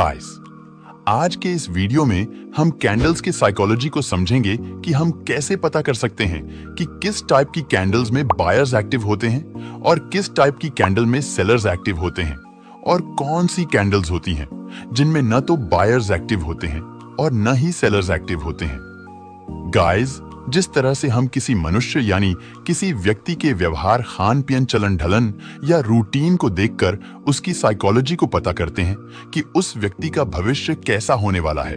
Guys, आज के इस वीडियो में हम कैंडल्स के साइकोलॉजी को समझेंगे कि हम कैसे पता कर सकते हैं कि किस टाइप की कैंडल्स में बायर्स एक्टिव होते हैं और किस टाइप की कैंडल में सेलर्स एक्टिव होते हैं, और कौन सी कैंडल्स होती हैं जिनमें न तो बायर्स एक्टिव होते हैं और न ही सेलर्स एक्टिव होते हैं। गाइस, जिस तरह से हम किसी मनुष्य यानी किसी व्यक्ति के व्यवहार, खान पीन, चलन ढलन या रूटीन को देखकर उसकी साइकोलॉजी को पता करते हैं कि उस व्यक्ति का भविष्य कैसा होने वाला है,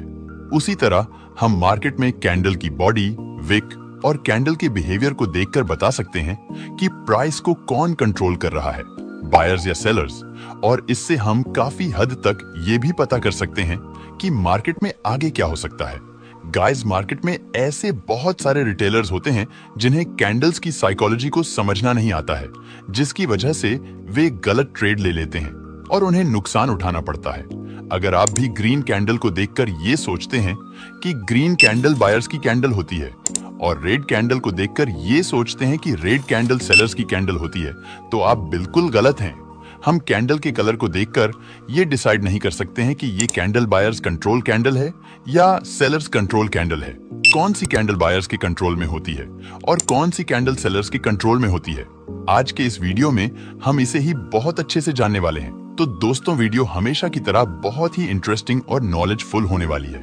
उसी तरह हम मार्केट में कैंडल की बॉडी, विक और कैंडल के बिहेवियर को देखकर बता सकते हैं कि प्राइस को कौन कंट्रोल कर रहा है, बायर्स या सेलर्स। और इससे हम काफी हद तक ये भी पता कर सकते हैं कि मार्केट में आगे क्या हो सकता है। गाइस, मार्केट में ऐसे बहुत सारे रिटेलर्स होते हैं जिन्हें कैंडल्स की साइकोलॉजी को समझना नहीं आता है, जिसकी वजह से वे गलत ट्रेड ले लेते हैं और उन्हें नुकसान उठाना पड़ता है। अगर आप भी ग्रीन कैंडल को देखकर ये सोचते हैं कि ग्रीन कैंडल बायर्स की कैंडल होती है और रेड कैंडल को देखकर ये सोचते हैं कि रेड कैंडल सेलर्स की कैंडल होती है, तो आप बिल्कुल गलत हैं। हम कैंडल के कलर को देखकर ये डिसाइड नहीं कर सकते हैं कि ये कैंडल बायर्स कंट्रोल कैंडल है या सेलर्स कंट्रोल कैंडल है। कौन सी कैंडल बायर्स के कंट्रोल में होती है और कौन सी कैंडल सेलर्स के कंट्रोल में होती है, आज के इस वीडियो में हम इसे ही बहुत अच्छे से जानने वाले हैं। तो दोस्तों, वीडियो हमेशा की तरह बहुत ही इंटरेस्टिंग और नॉलेजफुल होने वाली है।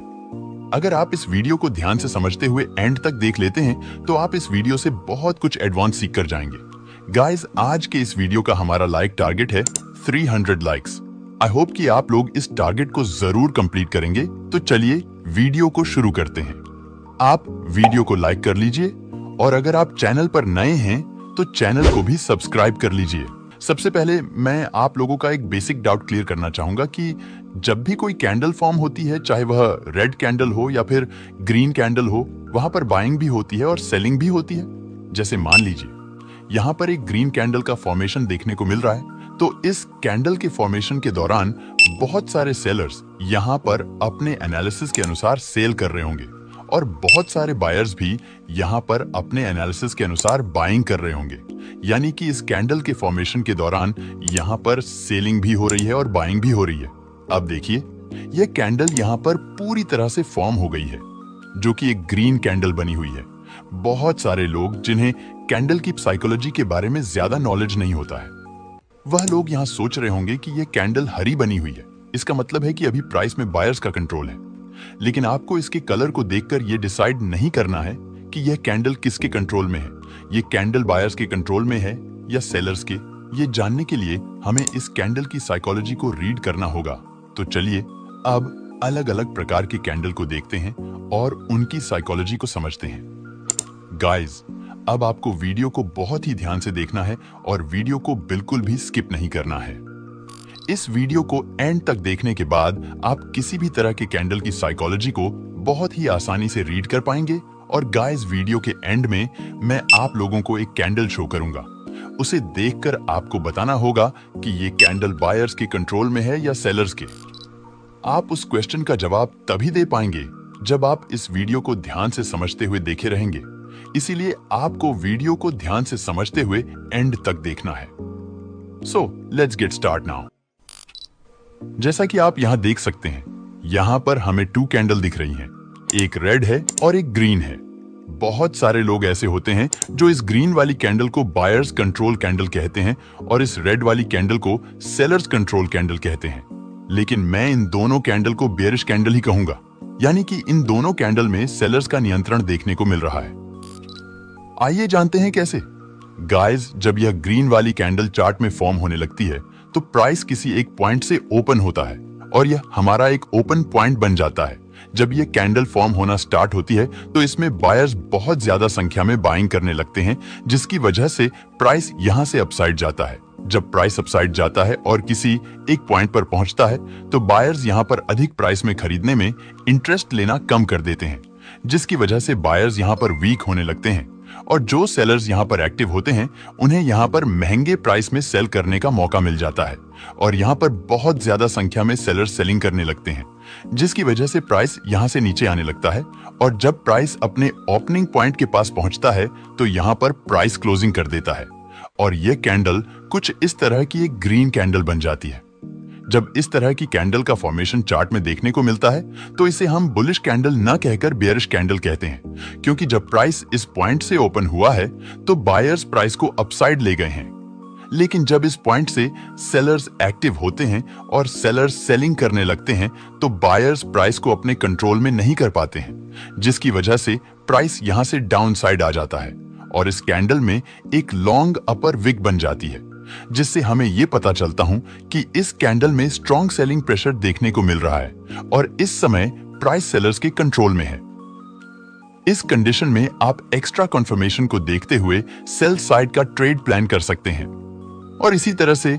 अगर आप इस वीडियो को ध्यान से समझते हुए एंड तक देख लेते हैं तो आप इस वीडियो से बहुत कुछ एडवांस सीख कर जाएंगे। गाइस, आज के इस वीडियो का हमारा लाइक टारगेट है 300 लाइक्स। आई होप कि आप लोग इस टारगेट को जरूर कंप्लीट करेंगे। तो चलिए वीडियो को शुरू करते हैं। आप वीडियो को लाइक कर लीजिए और अगर आप चैनल पर नए हैं तो चैनल को भी सब्सक्राइब कर लीजिए। सबसे पहले मैं आप लोगों का एक बेसिक डाउट क्लियर करना चाहूंगा कि जब भी कोई कैंडल फॉर्म होती है, चाहे वह रेड कैंडल हो या फिर ग्रीन कैंडल हो, वहां पर बाइंग भी होती है और सेलिंग भी होती है। जैसे मान लीजिए यहाँ पर एक ग्रीन कैंडल का फॉर्मेशन देखने को मिल रहा है, तो इस कैंडल के फॉर्मेशन के दौरान बहुत सारे सेलर्स यहाँ पर अपने एनालिसिस के अनुसार सेल कर रहे होंगे और बहुत सारे बायर्स भी यहाँ पर अपने एनालिसिस के अनुसार बाइंग कर रहे होंगे। यानी कि इस कैंडल के फॉर्मेशन के दौरान यहाँ पर सेलिंग भी हो रही है और बाइंग भी हो रही है। अब देखिए, यह कैंडल यहाँ पर पूरी तरह से फॉर्म हो गई है, जो कि एक ग्रीन कैंडल बनी हुई है। बहुत सारे लोग जिन्हें कैंडल की साइकोलॉजी के बारे में ज्यादा नॉलेज नहीं होता है, वह लोग यहाँ सोच रहे होंगे कि यह कैंडल हरी बनी हुई है, इसका मतलब है कि अभी प्राइस में बायर्स का कंट्रोल है। लेकिन आपको इसके कलर को देखकर यह डिसाइड नहीं करना है कि यह कैंडल किसके कंट्रोल में है, यह कैंडल बायर्स के कंट्रोल में है या सेलर्स के। ये जानने के लिए हमें इस कैंडल की साइकोलॉजी को रीड करना होगा। तो चलिए अब अलग अलग प्रकार के कैंडल को देखते हैं और उनकी साइकोलॉजी को समझते हैं। गाइस, अब आपको वीडियो को बहुत ही ध्यान से देखना है और वीडियो को बिल्कुल भी स्किप नहीं करना है। इस वीडियो को एंड तक देखने के बाद आप किसी भी तरह के कैंडल की साइकोलॉजी को बहुत ही आसानी से रीड कर पाएंगे। और गाइस, वीडियो के एंड में मैं आप लोगों को एक कैंडल शो करूंगा, उसे देखकर आपको बताना होगा कि ये कैंडल बायर्स के कंट्रोल में है या सेलर्स के। आप उस क्वेश्चन का जवाब तभी दे पाएंगे जब आप इस वीडियो को ध्यान से समझते हुए देखे रहेंगे। इसीलिए आपको वीडियो को ध्यान से समझते हुए एंड तक देखना है। So let's get start now. जैसा कि आप यहां देख सकते हैं, यहां पर हमें 2 कैंडल दिख रही हैं, एक रेड है और एक ग्रीन है। बहुत सारे लोग ऐसे होते हैं जो इस ग्रीन वाली कैंडल को बायर्स कंट्रोल कैंडल कहते हैं और इस रेड वाली कैंडल को सेलर्स कंट्रोल कैंडल कहते हैं। लेकिन मैं इन दोनों कैंडल को बेयरिश कैंडल ही कहूंगा, यानी कि इन दोनों कैंडल में सेलर्स का नियंत्रण देखने को मिल रहा है। आइए जानते हैं कैसे। गाइस, जब यह ग्रीन वाली कैंडल चार्ट में फॉर्म होने लगती है तो प्राइस किसी एक पॉइंट से ओपन होता है और यह हमारा एक ओपन पॉइंट बन जाता है। जब यह कैंडल फॉर्म होना स्टार्ट होती है तो इसमें बायर्स बहुत ज्यादा संख्या में बाइंग करने लगते हैं, जिसकी वजह से प्राइस यहां से अपसाइड जाता है। जब प्राइस अपसाइड जाता है और किसी एक पॉइंट पर पहुंचता है तो बायर्स यहां पर अधिक प्राइस में खरीदने में इंटरेस्ट लेना कम कर देते हैं, जिसकी वजह से बायर्स यहां पर वीक होने लगते हैं और जो सेलर्स यहां पर एक्टिव होते हैं उन्हें यहां पर महंगे प्राइस में सेल करने का मौका मिल जाता है और यहां पर बहुत ज्यादा संख्या में सेलर्स सेलिंग करने लगते हैं, जिसकी वजह से प्राइस यहां से नीचे आने लगता है। और जब प्राइस अपने ओपनिंग पॉइंट के पास पहुंचता है तो यहां पर प्राइस क्लोजिंग कर देता है और यह कैंडल कुछ इस तरह की एक ग्रीन कैंडल बन जाती है। जब इस तरह की कैंडल का फॉर्मेशन चार्ट में देखने को मिलता है तो इसे हम बुलिश कैंडल न कहकर बेयरिश कैंडल कहते हैं, क्योंकि जब प्राइस इस पॉइंट से ओपन हुआ है तो बायर्स प्राइस को अपसाइड ले गए हैं। लेकिन जब इस पॉइंट से सेलर्स एक्टिव होते हैं और सेलर्स सेलिंग करने लगते हैं तो बायर्स प्राइस को अपने कंट्रोल में नहीं कर पाते हैं, जिसकी वजह से प्राइस यहां से डाउन साइड आ जाता है और इस कैंडल में एक लॉन्ग अपर विक बन जाती है, जिससे हमें यह पता चलता हूं कि इस कैंडल में स्ट्रॉन्ग सेलिंग प्रेशर देखने को मिल रहा है और इस समय प्राइस सेलर्स के कंट्रोल में है। इस कंडीशन में आप एक्स्ट्रा कंफर्मेशन को देखते हुए सेल साइड का ट्रेड प्लान कर सकते हैं। और इसी तरह से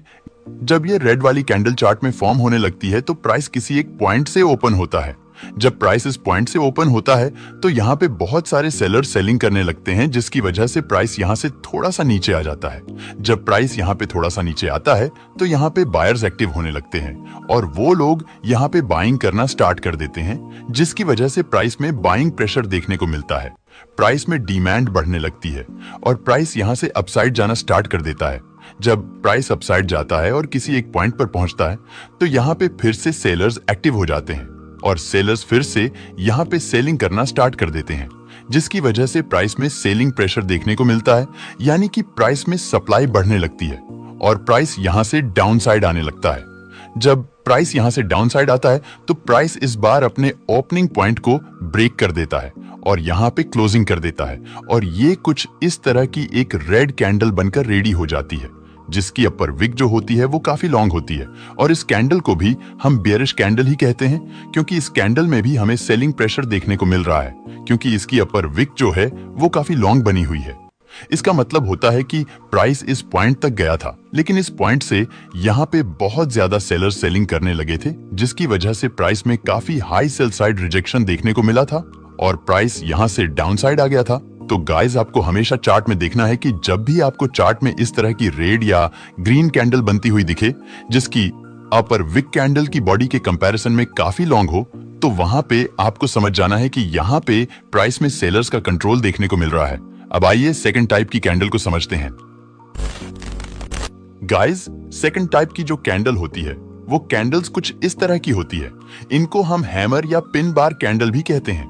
जब ये रेड वाली कैंडल चार्ट में फॉर्म होने लगती है तो प्राइस किसी एक पॉइंट से ओपन होता है। जब प्राइस इस पॉइंट से ओपन होता है तो यहाँ पे बहुत सारे सेलर सेलिंग करने लगते हैं, जिसकी वजह से प्राइस यहाँ से थोड़ा सा नीचे आ जाता है। जब प्राइस यहाँ पे थोड़ा सा नीचे आता है तो यहाँ पे बायर्स एक्टिव होने लगते हैं और वो लोग यहाँ पे बाइंग करना स्टार्ट कर देते हैं, जिसकी वजह से प्राइस में बाइंग प्रेशर देखने को मिलता है। प्राइस में डिमांड बढ़ने लगती है और प्राइस यहाँ से अपसाइड जाना स्टार्ट कर देता है। जब प्राइस अपसाइड जाता है और किसी एक पॉइंट पर पहुंचता है तो यहाँ पे फिर से सेलर्स एक्टिव हो जाते हैं और सेलर्स फिर से यहाँ पे सेलिंग करना स्टार्ट कर देते हैं, जिसकी वजह से प्राइस में सेलिंग प्रेशर देखने को मिलता है, यानी कि प्राइस में सप्लाई बढ़ने लगती है और प्राइस यहाँ से डाउन साइड आने लगता है। जब प्राइस यहाँ से डाउन साइड आता है तो प्राइस इस बार अपने ओपनिंग पॉइंट को ब्रेक कर देता है और यहाँ पे क्लोजिंग कर देता है और ये कुछ इस तरह की एक रेड कैंडल बनकर रेडी हो जाती है, जिसकी अपर विक जो होती है वो काफी लॉन्ग होती है और इस कैंडल को भी हम बेयरिश कैंडल ही कहते हैं, क्योंकि इस कैंडल में भी हमें सेलिंग प्रेशर देखने को मिल रहा है, क्योंकि इसकी अपर विक जो है वो काफी लॉन्ग बनी हुई है। इसका मतलब होता है कि प्राइस इस पॉइंट तक गया था, लेकिन इस पॉइंट से यहाँ पे बहुत ज्यादा सेलर सेलिंग करने लगे थे, जिसकी वजह से प्राइस में काफी हाई सेल साइड रिजेक्शन देखने को मिला था और प्राइस यहाँ से डाउन साइड आ गया था। तो गाइस, आपको हमेशा चार्ट में देखना है कि जब भी आपको चार्ट में इस तरह की रेड या ग्रीन कैंडल बनती हुई दिखे, जिसकी अपर विक कैंडल की बॉडी के कंपैरिजन में काफी लॉन्ग हो, तो वहां पे आपको समझ जाना है कि यहाँ पे प्राइस में सेलर्स का कंट्रोल देखने को मिल रहा है। अब आइए सेकंड टाइप की कैंडल को समझते हैं। गाइस, सेकंड टाइप की जो कैंडल होती है वो कैंडल्स कुछ इस तरह की होती है। इनको हम हैमर या पिन बार कैंडल भी कहते हैं।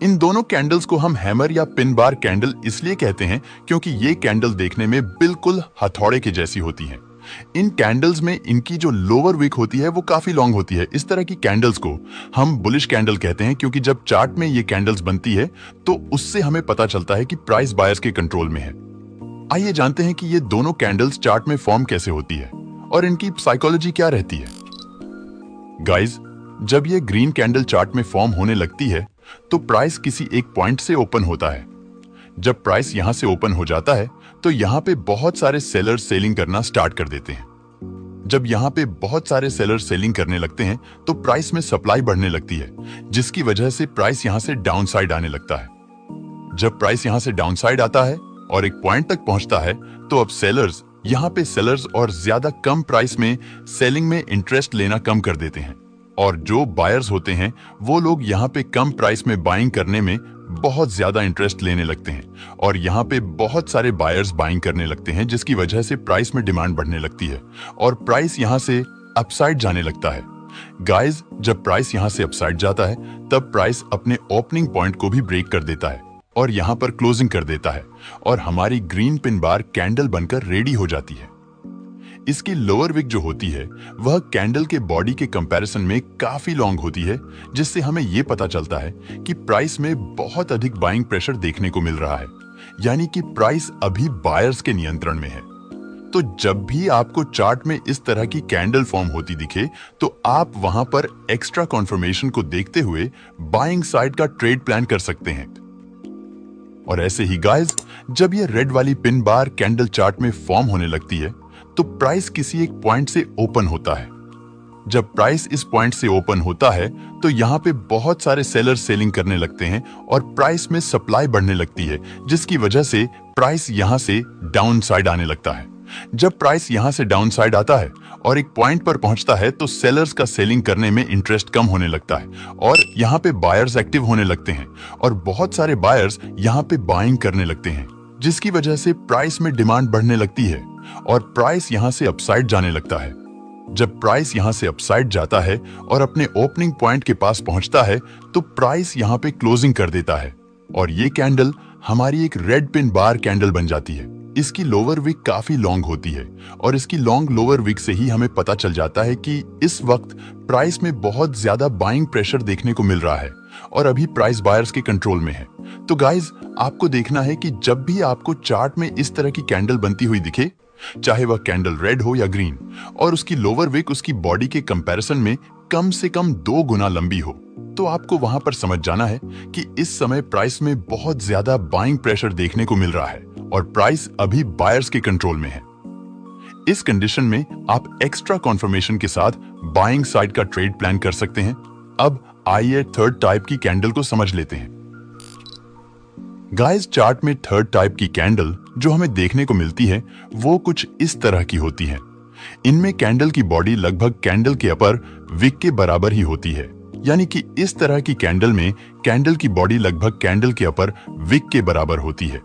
इन दोनों कैंडल्स को हम हैमर या पिन बार कैंडल इसलिए कहते हैं क्योंकि ये कैंडल देखने में बिल्कुल हथौड़े की जैसी होती हैं। इन कैंडल्स में इनकी जो लोअर विक होती है वो काफी लॉन्ग होती है। इस तरह की कैंडल्स को हम बुलिश कैंडल कहते हैं, क्योंकि जब चार्ट में ये कैंडल्स बनती है तो उससे हमें पता चलता है कि प्राइस बायर्स के कंट्रोल में है। आइए जानते हैं कि ये दोनों कैंडल्स चार्ट में फॉर्म कैसे होती है और इनकी साइकोलॉजी क्या रहती है। गाइस, जब ये ग्रीन कैंडल चार्ट में फॉर्म होने लगती है तो प्राइस किसी एक पॉइंट से ओपन होता है। जब प्राइस यहां से ओपन हो जाता है तो यहां पे बहुत सारे सेलर्स सेलिंग करना स्टार्ट कर देते हैं। जब यहां पे बहुत सारे सेलर्स सेलिंग करने लगते हैं तो प्राइस में सप्लाई बढ़ने लगती है, जिसकी वजह से प्राइस यहां से डाउन साइड आने लगता है। जब प्राइस यहां से डाउन साइड आता है और एक पॉइंट तक पहुंचता है तो अब सेलर्स यहां पे सेलर्स और ज्यादा कम प्राइस में सेलिंग में इंटरेस्ट लेना कम कर देते हैं और जो बायर्स होते हैं वो लोग यहाँ पे कम प्राइस में बाइंग करने में बहुत ज्यादा इंटरेस्ट लेने लगते हैं और यहाँ पे बहुत सारे बायर्स बाइंग करने लगते हैं, जिसकी वजह से प्राइस में डिमांड बढ़ने लगती है और प्राइस यहाँ से अपसाइड जाने लगता है। गाइस, जब प्राइस यहाँ से अपसाइड जाता है तब प्राइस अपने ओपनिंग पॉइंट को भी ब्रेक कर देता है और यहाँ पर क्लोजिंग कर देता है और हमारी ग्रीन पिन बार कैंडल बनकर रेडी हो जाती है। इसकी लोअर विक जो होती है वह कैंडल के बॉडी के कंपैरिजन में काफी लॉन्ग होती है, जिससे हमें यह पता चलता है कि प्राइस में बहुत अधिक बाइंग प्रेशर देखने को मिल रहा है, यानी कि प्राइस अभी बायर्स के नियंत्रण में है। तो जब भी आपको चार्ट में इस तरह की कैंडल फॉर्म होती दिखे तो आप वहां पर एक्स्ट्रा कॉन्फर्मेशन को देखते हुए बाइंग साइड का ट्रेड प्लान कर सकते हैं। और ऐसे ही गाइस, जब ये रेड वाली पिन बार कैंडल चार्ट में फॉर्म होने लगती है तो प्राइस किसी एक पॉइंट से ओपन होता है। जब प्राइस इस पॉइंट से ओपन होता है तो यहाँ पे बहुत सारे सेलर्स सेलिंग करने लगते हैं और प्राइस में सप्लाई बढ़ने लगती है, जिसकी वजह से प्राइस यहाँ से डाउन साइड आने लगता है। जब प्राइस यहाँ से डाउन साइड आता है और एक पॉइंट पर पहुंचता है तो सेलर्स का सेलिंग करने में इंटरेस्ट कम होने लगता है और यहाँ पे बायर्स एक्टिव होने लगते हैं और बहुत सारे बायर्स यहाँ पे बाइंग करने लगते हैं, जिसकी वजह से प्राइस में डिमांड बढ़ने लगती है और प्राइस यहां से अपसाइड जाने लगता है। जब प्राइस यहां से अपसाइड जाता है और अपने ओपनिंग पॉइंट के पास पहुंचता है तो प्राइस यहां पे क्लोजिंग कर देता है और ये कैंडल हमारी एक रेड पिन बार कैंडल बन जाती है। इसकी लोअर विक काफी लॉन्ग होती है और इसकी लॉन्ग लोअर विक से ही हमें पता चल जाता है कि इस वक्त प्राइस में बहुत ज्यादा बाइंग प्रेशर देखने को मिल रहा है और अभी प्राइस बायर्स के कंट्रोल में है। तो गाइज, आपको देखना है कि जब भी आपको चार्ट में इस तरह की कैंडल बनती हुई दिखे, चाहे वह कैंडल रेड हो या ग्रीन, और उसकी लोअर विक उसकी बॉडी के कंपैरिजन में कम से कम 2 गुना लंबी हो, तो आपको वहां पर समझ जाना है कि इस समय प्राइस में बहुत ज्यादा बाइंग प्रेशर देखने को मिल रहा है और प्राइस अभी बायर्स के कंट्रोल में है। इस कंडीशन में आप एक्स्ट्रा कॉन्फर्मेशन के साथ बाइंग साइड का ट्रेड प्लान कर सकते हैं। अब आइए थर्ड टाइप की कैंडल को समझ लेते हैं। गाइस, चार्ट में थर्ड टाइप की कैंडल जो हमें देखने को मिलती है वो कुछ इस तरह की होती है। इनमें कैंडल की बॉडी लगभग कैंडल के अपर विक के बराबर ही होती है, यानी कि इस तरह की कैंडल में कैंडल की बॉडी लगभग कैंडल के अपर विक के बराबर होती है।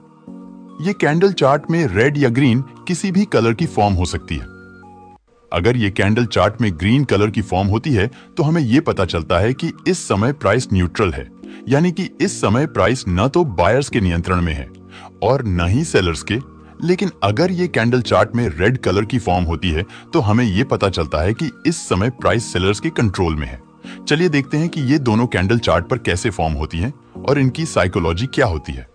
ये कैंडल चार्ट में रेड या ग्रीन किसी भी कलर की फॉर्म हो सकती है। अगर ये कैंडल चार्ट में ग्रीन कलर की फॉर्म होती है तो हमें ये पता चलता है कि इस समय प्राइस न्यूट्रल है, यानी कि इस समय प्राइस न तो बायर्स के नियंत्रण में है और न ही सेलर्स के। लेकिन अगर ये कैंडल चार्ट में रेड कलर की फॉर्म होती है तो हमें ये पता चलता है कि इस समय प्राइस सेलर्स के कंट्रोल में है। चलिए देखते हैं कि ये दोनों कैंडल चार्ट पर कैसे फॉर्म होती हैं और इनकी साइकोलॉजी क्या होती है।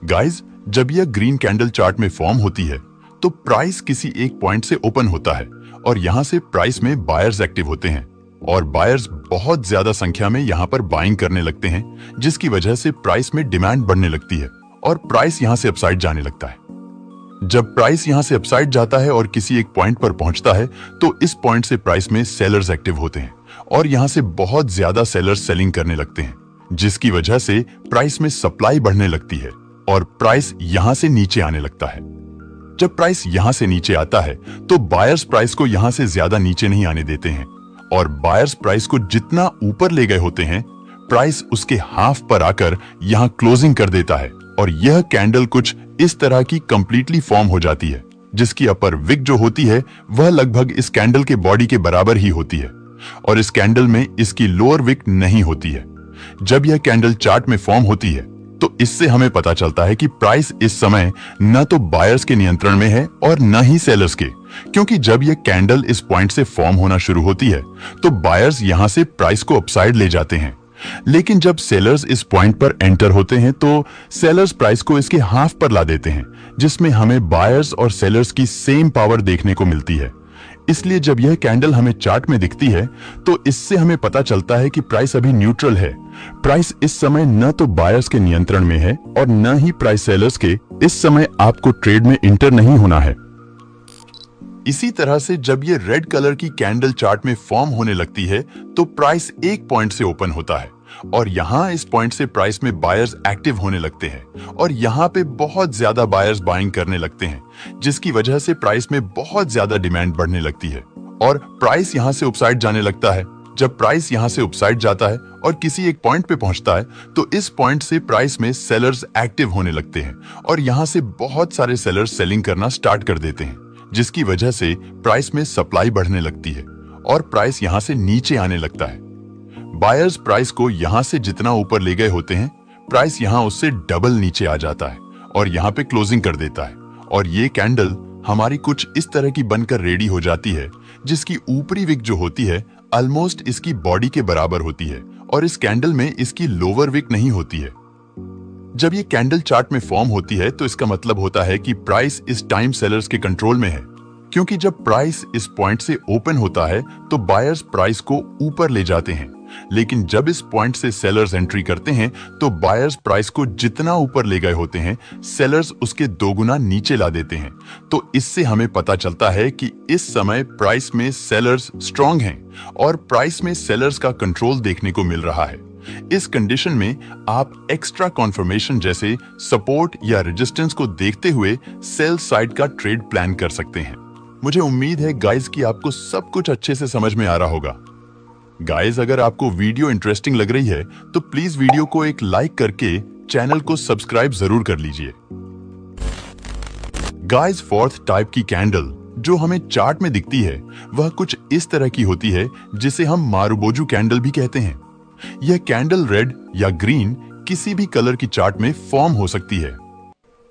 गाइस, जब यह ग्रीन कैंडल चार्ट में फॉर्म होती है तो प्राइस किसी एक पॉइंट से ओपन होता है और यहां से प्राइस में बायर्स एक्टिव होते हैं और बायर्स बहुत ज्यादा संख्या में यहां पर बाइंग करने लगते हैं, जिसकी वजह से प्राइस में डिमांड बढ़ने लगती है और प्राइस यहां से अपसाइड जाने लगता है। जब प्राइस यहां से अपसाइड जाता है और किसी एक पॉइंट पर पहुंचता है तो इस पॉइंट से प्राइस में सेलर्स एक्टिव होते हैं और यहां से बहुत ज्यादा सेलर्स सेलिंग करने लगते हैं, जिसकी वजह से प्राइस में सप्लाई बढ़ने लगती है और प्राइस यहां से नीचे आने लगता है। जब प्राइस यहां से नीचे आता है तो बायर्स प्राइस को यहां से ज्यादा नीचे नहीं आने देते हैं और बायर्स प्राइस को जितना ऊपर ले गए होते हैं, प्राइस उसके हाफ पर आकर यहां क्लोजिंग कर देता है और यह कैंडल कुछ इस तरह की कंप्लीटली फॉर्म हो जाती है, जिसकी अपर विक जो होती है वह लगभग इस कैंडल के बॉडी के बराबर ही होती है और इस कैंडल में इसकी लोअर विक नहीं होती है। जब यह कैंडल चार्ट में फॉर्म होती है तो इससे हमें पता चलता है कि प्राइस इस समय न तो बायर्स के नियंत्रण में है और न ही सेलर्स के, क्योंकि जब यह कैंडल इस पॉइंट से फॉर्म होना शुरू होती है तो बायर्स यहां से प्राइस को अपसाइड ले जाते हैं। लेकिन जब सेलर्स इस पॉइंट पर एंटर होते हैं तो सेलर्स प्राइस को इसके हाफ पर ला देते हैं, जिसमें हमें बायर्स और सेलर्स की सेम पावर देखने को मिलती है। इसलिए जब यह कैंडल हमें चार्ट में दिखती है तो इससे हमें पता चलता है कि प्राइस अभी न्यूट्रल है। प्राइस इस समय न तो बायर्स के नियंत्रण में है और न ही प्राइस सेलर्स के। इस समय आपको ट्रेड में इंटर नहीं होना है। इसी तरह से जब ये रेड कलर की कैंडल चार्ट में फॉर्म होने लगती है तो प्राइस एक पॉइंट से ओपन होता है और यहाँ इस पॉइंट से प्राइस में बायर्स एक्टिव होने लगते हैं और यहाँ पे बहुत ज्यादा बायर्स बाइंग करने लगते हैं, जिसकी वजह से प्राइस में बहुत ज्यादा डिमांड बढ़ने लगती है और प्राइस यहाँ से अपसाइड जाने लगता है। जब प्राइस यहाँ से अपसाइड जाता है और किसी एक पॉइंट पे पहुंचता है तो इस पॉइंट से प्राइस में सेलर्स एक्टिव होने लगते हैं और यहाँ से बहुत सारे सेलर्स सेलिंग करना स्टार्ट कर देते हैं, जिसकी वजह से प्राइस में सप्लाई बढ़ने लगती है और प्राइस यहाँ से नीचे आने लगता है। बायर्स प्राइस को यहां से जितना ऊपर ले गए होते हैं, प्राइस यहां उससे डबल नीचे आ जाता है और यहां पे क्लोजिंग कर देता है और ये कैंडल हमारी कुछ इस तरह की बनकर रेडी हो जाती है, जिसकी ऊपरी विक जो होती है ऑलमोस्ट इसकी बॉडी के बराबर होती है और इस कैंडल में इसकी लोअर विक नहीं होती है। जब ये कैंडल चार्ट में फॉर्म होती है तो इसका मतलब होता है कि प्राइस इस टाइम सेलर्स के कंट्रोल में है, क्योंकि जब प्राइस इस पॉइंट से ओपन होता है तो बायर्स प्राइस को ऊपर ले जाते हैं, लेकिन जब इस पॉइंट से सेलर्स एंट्री करते हैं तो बायर्स प्राइस को जितना ऊपर ले गए होते हैं, सेलर्स उसके 2 गुना नीचे ला देते हैं। तो इससे हमें पता चलता है कि इस समय प्राइस में सेलर्स स्ट्रांग हैं और प्राइस में सेलर्स का कंट्रोल देखने को मिल रहा है। इस कंडीशन में आप एक्स्ट्रा कॉन्फर्मेशन जैसे सपोर्ट या रेजिस्टेंस को देखते हुए सेल साइड का ट्रेड प्लान कर सकते हैं। मुझे उम्मीद है गाइस कि आपको सब कुछ अच्छे से समझ में आ रहा होगा। गाइस, अगर आपको वीडियो इंटरेस्टिंग लग रही है तो प्लीज वीडियो को एक लाइक करके चैनल को सब्सक्राइब जरूर कर लीजिए। गाइस, फोर्थ टाइप की कैंडल जो हमें चार्ट में दिखती है वह कुछ इस तरह की होती है, जिसे हम मारुबोजू कैंडल भी कहते हैं। यह कैंडल रेड या ग्रीन किसी भी कलर की चार्ट में फॉर्म हो सकती है।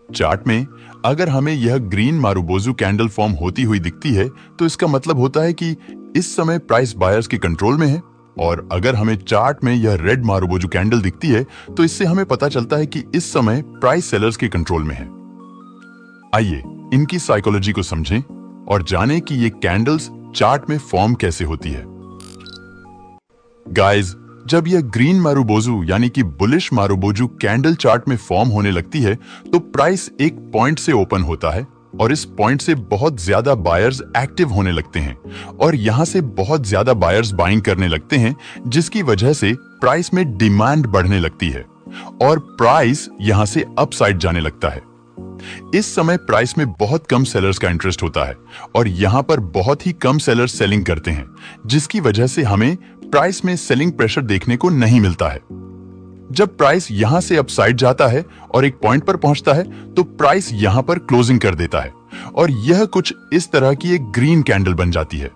चार्ट में अगर हमें यह ग्रीन मारुबोजू कैंडल फॉर्म होती हुई दिखती है तो इसका मतलब होता है कि इस समय प्राइस बायर्स के कंट्रोल में है, और अगर हमें चार्ट में यह रेड मारुबोजू कैंडल दिखती है तो इससे हमें पता चलता है कि इस समय प्राइस सेलर्स के कंट्रोल में है। आइए इनकी साइकोलॉजी को समझें और जानें कि ये कैंडल्स चार्ट में फॉर्म कैसे होती है। गाइस, जब यह ग्रीन मारुबोजू यानी कि बुलिश मारुबोजू कैंडल चार्ट में फॉर्म होने लगती है तो प्राइस एक पॉइंट से ओपन होता है और इस पॉइंट से बहुत ज्यादा बायर्स एक्टिव होने लगते हैं और यहां से बहुत ज्यादा बायर्स बाइंग करने लगते हैं, जिसकी वजह से प्राइस में डिमांड बढ़ने लगती है और प्राइस यहां से अपसाइड जाने लगता है। इस समय प्राइस में बहुत कम सेलर्स का इंटरेस्ट होता है और यहां पर बहुत ही कम सेलर्स सेलिंग करते हैं, जिसकी वजह से हमें प्राइस में सेलिंग प्रेशर देखने को नहीं मिलता है। जब प्राइस यहां से अपसाइड जाता है और एक पॉइंट पर पहुंचता है तो प्राइस यहां पर क्लोजिंग कर देता है और यह कुछ इस तरह की एक ग्रीन कैंडल बन जाती है।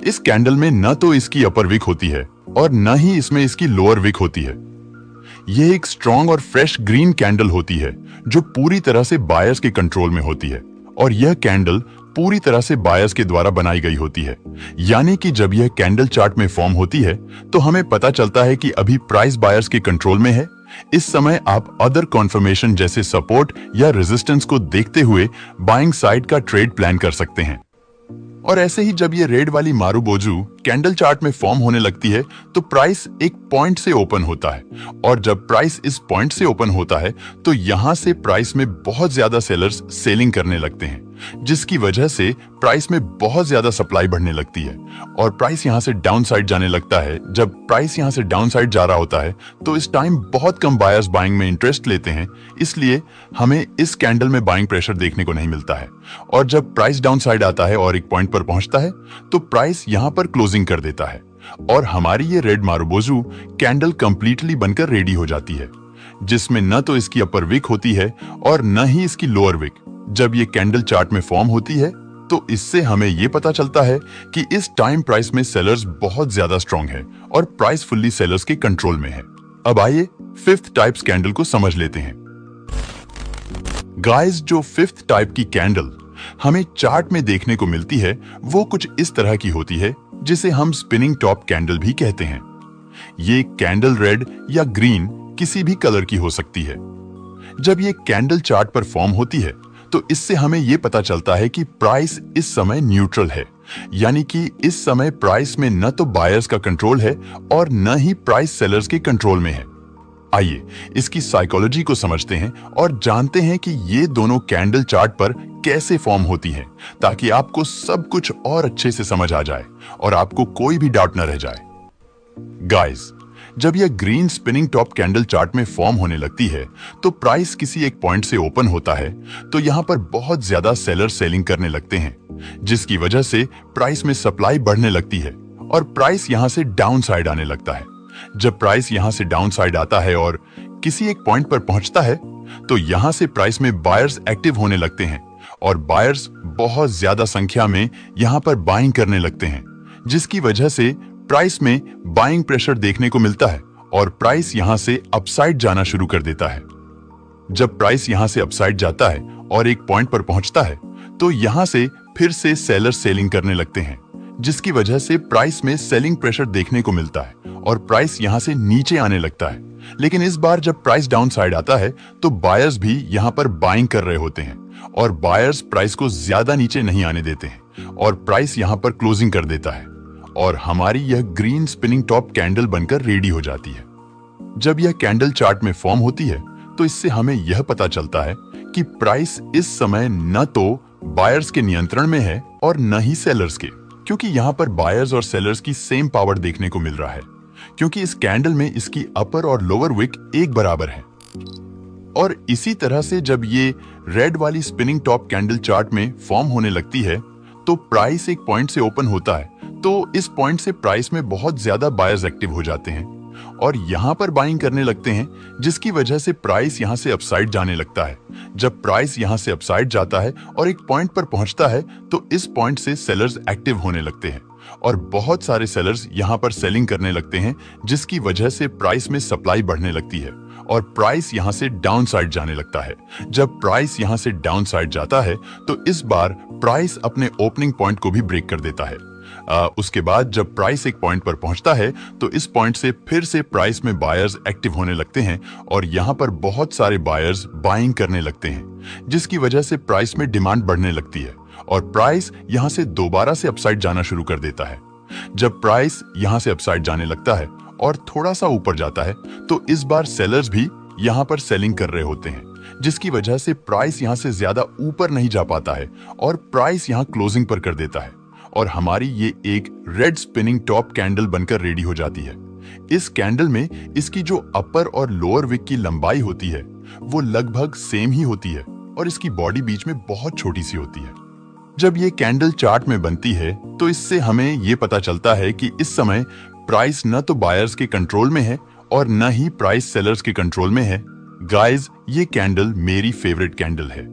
इस कैंडल में न तो इसकी अपर विक होती है और न ही इसमें इसकी लोअर विक होती है। यह एक स्ट्रॉन्ग और फ्रेश ग्रीन कैंडल होती है जो पूरी तरह से बायर्स के कंट्रोल में होती है और यह कैंडल पूरी तरह से बायर्स के द्वारा बनाई गई होती है। यानी कि जब यह कैंडल चार्ट में फॉर्म होती है तो हमें पता चलता है कि अभी प्राइस बायर्स के कंट्रोल में है। इस समय आप अदर कॉन्फर्मेशन जैसे सपोर्ट या रेजिस्टेंस को देखते हुए बाइंग साइड का ट्रेड प्लान कर सकते हैं। और ऐसे ही जब ये रेड वाली मारुबोजू कैंडल चार्ट में फॉर्म होने लगती है तो प्राइस एक पॉइंट से ओपन होता है और जब प्राइस इस पॉइंट से ओपन होता है तो यहां से प्राइस में बहुत ज्यादा सेलर्स सेलिंग करने लगते हैं, जिसकी वजह से प्राइस में बहुत ज्यादा सप्लाई बढ़ने लगती है और प्राइस यहां से डाउन साइड जाने लगता है। जब प्राइस यहां से डाउन साइड जा रहा होता है तो इस टाइम बहुत कम बायर्स बाइंग में इंटरेस्ट लेते हैं, इसलिए हमें इस कैंडल में बाइंग प्रेशर देखने को नहीं मिलता है। और जब प्राइस डाउन साइड आता है और एक पॉइंट पर पहुंचता है तो प्राइस यहां पर क्लोजिंग कर देता है और हमारी ये रेड मारुबोजू कैंडल कंप्लीटली बनकर रेडी हो जाती है, जिसमें न तो इसकी अपर विक होती है और न ही इसकी लोअर विक। जब ये कैंडल चार्ट में फॉर्म होती है तो इससे हमें ये पता चलता है कि इस टाइम प्राइस में सेलर्स बहुत ज्यादा स्ट्रॉन्ग है और प्राइस फुल्ली सेलर्स के कंट्रोल में है। अब आइए फिफ्थ टाइप्स कैंडल को समझ लेते हैं। गाइस, जो फिफ्थ टाइप की कैंडल हमें चार्ट में देखने को मिलती है वो कुछ इस तरह की होती है, जिसे हम स्पिनिंग टॉप कैंडल भी कहते हैं। ये कैंडल रेड या ग्रीन किसी भी कलर की हो सकती है। जब ये कैंडल चार्ट पर फॉर्म होती है तो इससे हमें यह पता चलता है कि प्राइस इस समय न्यूट्रल है, यानी कि इस समय प्राइस में न तो बायर्स का कंट्रोल है और न ही प्राइस सेलर्स के कंट्रोल में है। आइए इसकी साइकोलॉजी को समझते हैं और जानते हैं कि ये दोनों कैंडल चार्ट पर कैसे फॉर्म होती हैं, ताकि आपको सब कुछ और अच्छे से समझ आ जाए और आपको कोई भी डाउट न रह जाए। गाइस, जब यह green spinning top candle chart में फॉर्म होने लगती है तो प्राइस किसी एक पॉइंट से ओपन होता है तो यहां पर बहुत ज्यादा सेलर सेलिंग करने लगते हैं, जिसकी वजह से प्राइस में सप्लाई बढ़ने लगती है और प्राइस यहां से डाउन साइड आने लगता है। जब प्राइस यहां से डाउन साइड आता है और किसी एक पॉइंट पर पहुंचता है तो यहां से प्राइस में बायर्स एक्टिव होने लगते हैं और बायर्स बहुत ज्यादा संख्या में यहां पर बाइंग करने लगते हैं, जिसकी वजह से प्राइस में बाइंग प्रेशर देखने को मिलता है और प्राइस यहां से अपसाइड जाना शुरू कर देता है। जब प्राइस यहां से अपसाइड जाता है और एक पॉइंट पर पहुंचता है तो यहां से फिर से सेलर सेलिंग करने लगते हैं, जिसकी वजह से प्राइस में सेलिंग प्रेशर देखने को मिलता है और प्राइस यहां से नीचे आने लगता है। लेकिन इस बार जब प्राइस डाउन साइड आता है तो बायर्स भी यहां पर बाइंग कर रहे होते हैं और बायर्स प्राइस को ज्यादा नीचे नहीं आने देते हैं और प्राइस यहां पर क्लोजिंग कर देता है और हमारी यह ग्रीन स्पिनिंग टॉप कैंडल बनकर रेडी हो जाती है। जब यह कैंडल चार्ट में फॉर्म होती है तो इससे हमें यह पता चलता है कि प्राइस इस समय न तो बायर्स के नियंत्रण में है और न ही सेलर्स के, क्योंकि यहां पर बायर्स और सेलर्स की सेम पावर देखने को मिल रहा है, क्योंकि इस कैंडल में इसकी अपर और लोअर विक एक बराबर है। और इसी तरह से जब ये रेड वाली स्पिनिंग टॉप कैंडल चार्ट में फॉर्म होने लगती है तो प्राइस एक पॉइंट से ओपन होता है तो इस पॉइंट से प्राइस में बहुत ज्यादा बायर्स एक्टिव हो जाते हैं और यहाँ पर बाइंग करने लगते हैं, जिसकी वजह से प्राइस यहाँ से अपसाइड जाने लगता है। जब प्राइस यहाँ से अपसाइड जाता है और एक पॉइंट पर पहुंचता है तो इस पॉइंट से सेलर्स एक्टिव होने लगते हैं और बहुत सारे सेलर्स यहाँ पर सेलिंग करने लगते हैं, जिसकी वजह से प्राइस में सप्लाई बढ़ने लगती है और प्राइस यहाँ से डाउन साइड जाने लगता है। जब प्राइस यहाँ से डाउन साइड जाता है तो इस बार प्राइस अपने ओपनिंग पॉइंट को भी ब्रेक कर देता है। उसके बाद जब प्राइस एक पॉइंट पर पहुंचता है तो इस पॉइंट से फिर से प्राइस में बायर्स एक्टिव होने लगते हैं और यहाँ पर बहुत सारे बायर्स बाइंग करने लगते हैं, जिसकी वजह से प्राइस में डिमांड बढ़ने लगती है और प्राइस यहाँ से दोबारा से अपसाइड जाना शुरू कर देता है। जब प्राइस यहाँ से अपसाइड जाने लगता है और थोड़ा सा ऊपर जाता है तो इस बार सेलर्स भी यहाँ पर सेलिंग कर रहे होते हैं, जिसकी वजह से प्राइस यहाँ से ज्यादा ऊपर नहीं जा पाता है और प्राइस यहाँ क्लोजिंग पर कर देता है और हमारी ये एक रेड स्पिनिंग टॉप कैंडल बनकर रेडी हो जाती है। इस कैंडल में इसकी जो अपर और लोअर विक की लंबाई होती है वो लगभग सेम ही होती है और इसकी बॉडी बीच में बहुत छोटी सी होती है। जब ये कैंडल चार्ट में बनती है तो इससे हमें ये पता चलता है कि इस समय प्राइस न तो बायर्स के कंट्रोल में है और न ही प्राइस सेलर्स के कंट्रोल में है। गाइस, ये कैंडल मेरी फेवरेट कैंडल है।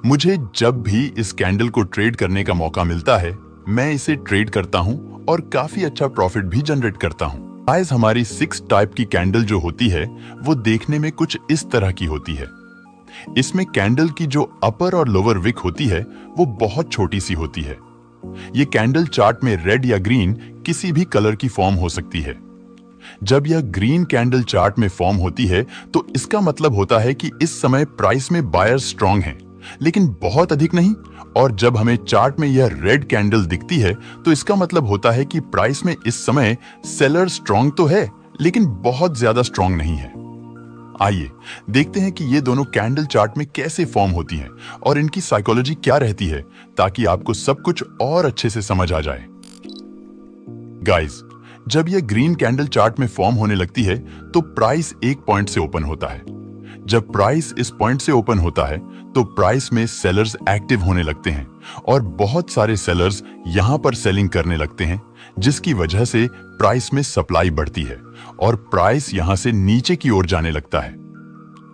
मुझे जब भी इस कैंडल को ट्रेड करने का मौका मिलता है मैं इसे ट्रेड करता हूं और काफी अच्छा प्रॉफिट भी जनरेट करता हूं। गाइस, हमारी 6 टाइप की कैंडल जो होती है वो देखने में कुछ इस तरह की होती है। इसमें कैंडल की जो अपर और लोअर विक होती है वो बहुत छोटी सी होती है। ये कैंडल चार्ट में रेड या ग्रीन किसी भी कलर की फॉर्म हो सकती है। जब यह ग्रीन कैंडल चार्ट में फॉर्म होती है तो इसका मतलब होता है कि इस समय प्राइस में बायर्स स्ट्रांग हैं, लेकिन बहुत अधिक नहीं। और जब हमें चार्ट में यह रेड कैंडल दिखती है तो इसका मतलब होता है कि प्राइस में इस समय सेलर स्ट्रांग तो है लेकिन बहुत ज्यादा स्ट्रांग नहीं है। आइए देखते हैं कि ये दोनों कैंडल चार्ट में कैसे फॉर्म होती हैं और इनकी साइकोलॉजी क्या रहती है, ताकि आपको सब कुछ और अच्छे से समझ आ जाए। गाइस, जब यह ग्रीन कैंडल चार्ट में फॉर्म होने लगती है तो प्राइस एक पॉइंट से ओपन होता है। जब प्राइस इस पॉइंट से ओपन होता है तो प्राइस में सेलर्स एक्टिव होने लगते हैं और बहुत सारे सेलर्स यहां पर सेलिंग करने लगते हैं, जिसकी वजह से प्राइस में सप्लाई बढ़ती है और प्राइस यहां से नीचे की ओर जाने लगता है।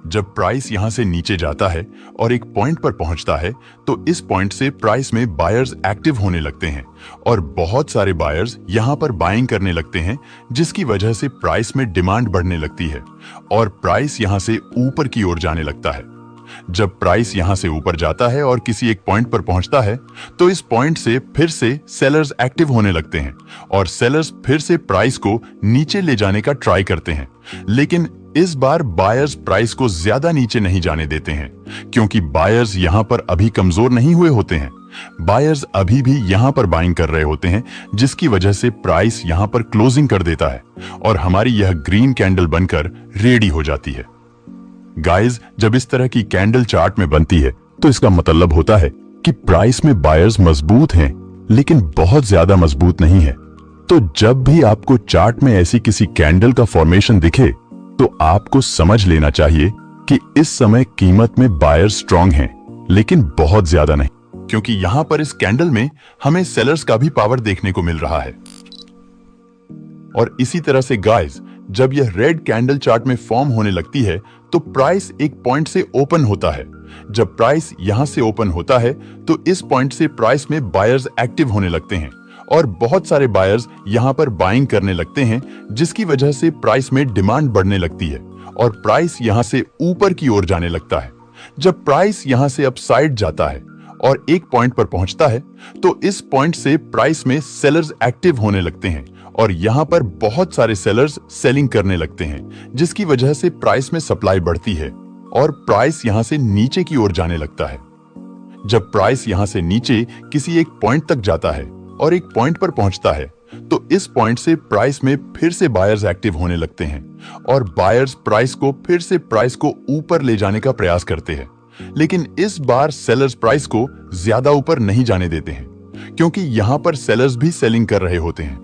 जब प्राइस यहां से नीचे जाता है और एक पॉइंट पर पहुंचता है तो इस पॉइंट से प्राइस में बायर्स एक्टिव होने लगते हैं और बहुत सारे बायर्स यहां पर बाइंग करने लगते हैं, जिसकी वजह से प्राइस में डिमांड बढ़ने लगती है और प्राइस यहां से ऊपर की ओर जाने लगता है। जब प्राइस यहां से ऊपर जाता है और किसी एक पॉइंट पर पहुंचता है तो इस पॉइंट से फिर से सेलर्स एक्टिव होने लगते हैं और सेलर्स फिर से प्राइस को नीचे ले जाने का ट्राई करते हैं, लेकिन इस बार बायर्स प्राइस को ज्यादा नीचे नहीं जाने देते हैं, क्योंकि बायर्स यहां पर अभी कमजोर नहीं हुए होते हैं। बायर्स अभी भी यहां पर बाइंग कर रहे होते हैं, जिसकी वजह से प्राइस यहां पर क्लोजिंग कर देता है और हमारी यह ग्रीन कैंडल बनकर रेडी हो जाती है। गाइस, जब इस तरह की कैंडल चार्ट में बनती है तो इसका मतलब होता है कि प्राइस में बायर्स मजबूत हैं, लेकिन बहुत ज्यादा मजबूत नहीं है। तो जब भी आपको चार्ट में ऐसी किसी कैंडल का फॉर्मेशन दिखे तो आपको समझ लेना चाहिए कि इस समय कीमत में बायर्स स्ट्रांग हैं, लेकिन बहुत ज्यादा नहीं, क्योंकि यहां पर इस कैंडल में हमें सेलर्स का भी पावर देखने को मिल रहा है। और इसी तरह से गाइस, जब यह रेड कैंडल चार्ट में फॉर्म होने लगती है तो प्राइस एक पॉइंट से ओपन होता है। जब प्राइस यहां से ओपन होता है तो इस पॉइंट से प्राइस में बायर्स एक्टिव होने लगते हैं और बहुत सारे बायर्स यहां पर बाइंग करने लगते हैं, जिसकी वजह से प्राइस में डिमांड बढ़ने लगती है और प्राइस यहां से ऊपर की ओर जाने लगता है। जब प्राइस यहां से अपसाइड जाता है और एक पॉइंट पर पहुंचता है तो इस पॉइंट से प्राइस में सेलर्स एक्टिव होने लगते हैं और यहां पर बहुत सारे सेलर्स सेलिंग करने लगते हैं, जिसकी वजह से प्राइस में सप्लाई बढ़ती है और प्राइस यहां से नीचे की ओर जाने लगता है। जब प्राइस यहां से नीचे किसी एक पॉइंट तक जाता है और एक पॉइंट पर पहुंचता है तो इस पॉइंट से प्राइस में फिर से बायर्स एक्टिव होने लगते हैं और बायर्स प्राइस को फिर से प्राइस को ऊपर ले जाने का प्रयास करते हैं, लेकिन इस बार सेलर्स प्राइस को ज्यादा ऊपर नहीं जाने देते हैं, क्योंकि यहां पर सेलर्स भी सेलिंग कर रहे होते हैं।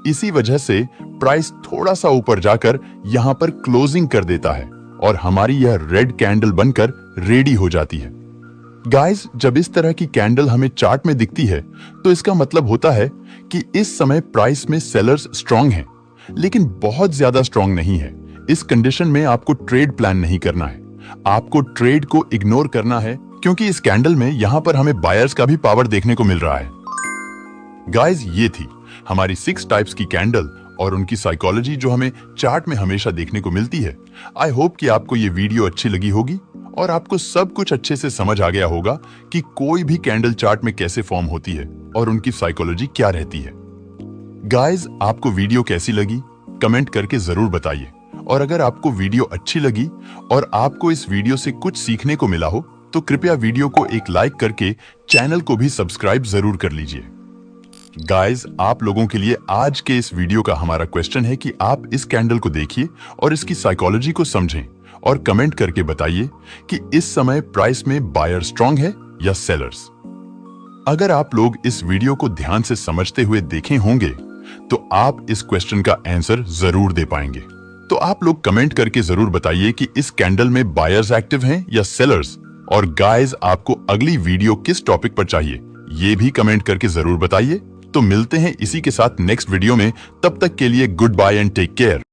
इसी वजह से प्राइस थोड़ा सा ऊपर जाकर यहां पर क्लोजिंग कर देता है और हमारी यह रेड कैंडल बनकर रेडी हो जाती है। गाइस, जब इस तरह की कैंडल हमें चार्ट में दिखती है तो इसका मतलब होता है कि इस समय प्राइस में सेलर्स स्ट्रांग हैं, लेकिन बहुत ज्यादा स्ट्रांग नहीं है। इस कंडीशन में आपको ट्रेड प्लान नहीं करना है, आपको ट्रेड को इग्नोर करना है, क्योंकि इस कैंडल में यहां पर हमें बायर्स का भी पावर देखने को मिल रहा है। गाइस, ये थी हमारी 6 टाइप्स की कैंडल और उनकी साइकोलॉजी जो हमें चार्ट में हमेशा देखने को मिलती है। आई होप कि आपको ये वीडियो अच्छी लगी होगी और आपको सब कुछ अच्छे से समझ आ गया होगा कि कोई भी कैंडल चार्ट में कैसे फॉर्म होती है और उनकी साइकोलॉजी क्या रहती है। गाइस, आपको वीडियो कैसी लगी कमेंट करके जरूर बताइए, और अगर आपको वीडियो अच्छी लगी और आपको इस वीडियो से कुछ सीखने को मिला हो तो कृपया वीडियो को एक लाइक करके चैनल को भी सब्सक्राइब जरूर कर लीजिए। गाइस, आप लोगों के लिए आज के इस वीडियो का हमारा क्वेश्चन है कि आप इस कैंडल को देखिए और इसकी साइकोलॉजी को समझें और कमेंट करके बताइए कि इस समय प्राइस में बायर स्ट्रांग है या सेलर्स। अगर आप लोग इस वीडियो को ध्यान से समझते हुए देखे होंगे तो आप इस क्वेश्चन का आंसर जरूर दे पाएंगे। तो आप लोग कमेंट करके जरूर बताइए कि इस कैंडल में बायर्स एक्टिव हैं या सेलर्स। और गाइस, आपको अगली वीडियो किस टॉपिक पर चाहिए ये भी कमेंट करके जरूर बताइए। तो मिलते हैं इसी के साथ नेक्स्ट वीडियो में। तब तक के लिए goodbye and take care.